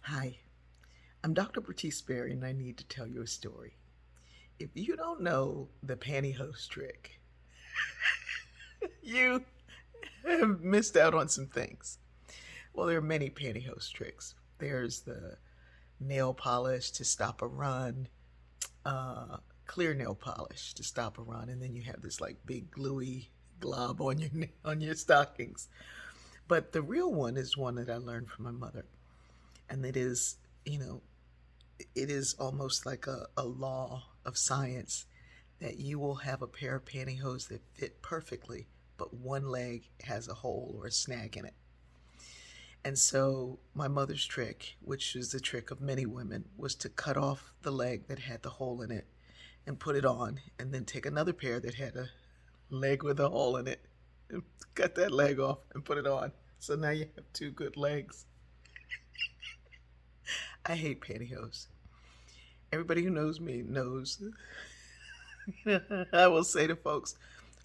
Hi, I'm Dr. Bertice Berry, and I need to tell you a story. If you don't know the pantyhose trick, you have missed out on some things. Well, there are many pantyhose tricks. There's the nail polish to stop a run, uh, clear nail polish to stop a run, and then you have this like big gluey glob on your stockings. But the real one is one that I learned from my mother, and it is, you know, it is almost like a law of science that you will have a pair of pantyhose that fit perfectly, but one leg has a hole or a snag in it. And so my mother's trick, which is the trick of many women, was to cut off the leg that had the hole in it and put it on, and then take another pair that had a leg with a hole in it and cut that leg off and put it on. So now you have two good legs. I hate pantyhose. Everybody who knows me knows I will say to folks,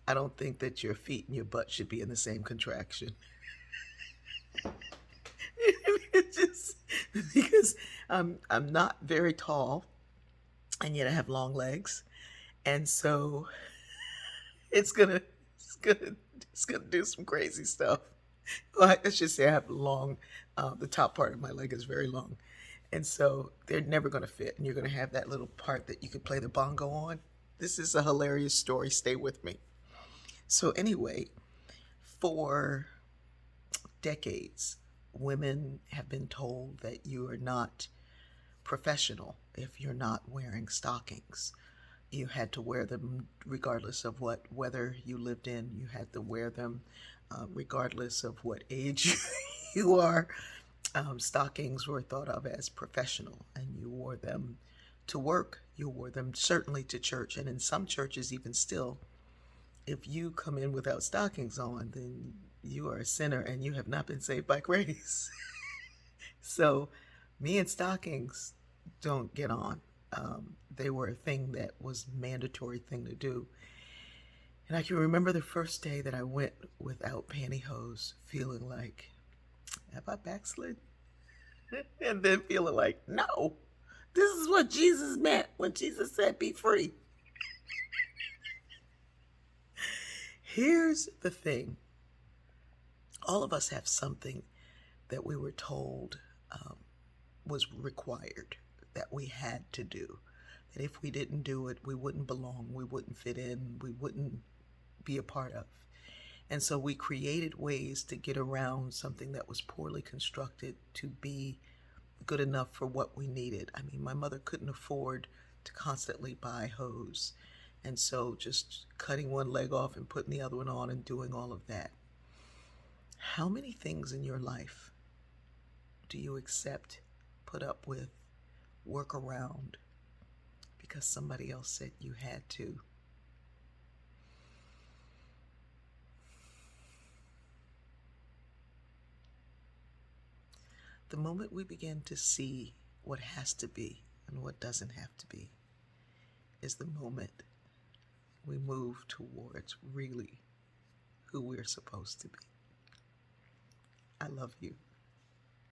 I don't think that your feet and your butt should be in the same contraction. It's just because I'm not very tall, and yet I have long legs, and so it's gonna it's gonna it's gonna do some crazy stuff. Well, let's just say I have long. The top part of my leg is very long, and so they're never gonna fit. And you're gonna have that little part that you could play the bongo on. This is a hilarious story. Stay with me. So anyway, for decades, women have been told that you are not professional if you're not wearing stockings. You had to wear them regardless of what weather you lived in. You had to wear them regardless of what age you are. Stockings were thought of as professional, and you wore them to work. You wore them certainly to church, and in some churches, even still, if you come in without stockings on, then you are a sinner and you have not been saved by grace. So, me and stockings don't get on. They were a thing that was mandatory thing to do. And I can remember the first day that I went without pantyhose, feeling like, have I backslid? And then feeling like, no, this is what Jesus meant when Jesus said, be free. Here's the thing, all of us have something that we were told was required, that we had to do. That if we didn't do it, we wouldn't belong, we wouldn't fit in, we wouldn't be a part of. And so we created ways to get around something that was poorly constructed to be good enough for what we needed. I mean, my mother couldn't afford to constantly buy hose. And so just cutting one leg off and putting the other one on and doing all of that. How many things in your life do you accept, put up with, work around because somebody else said you had to? The moment we begin to see what has to be and what doesn't have to be is the moment we move towards really who we're supposed to be. I love you.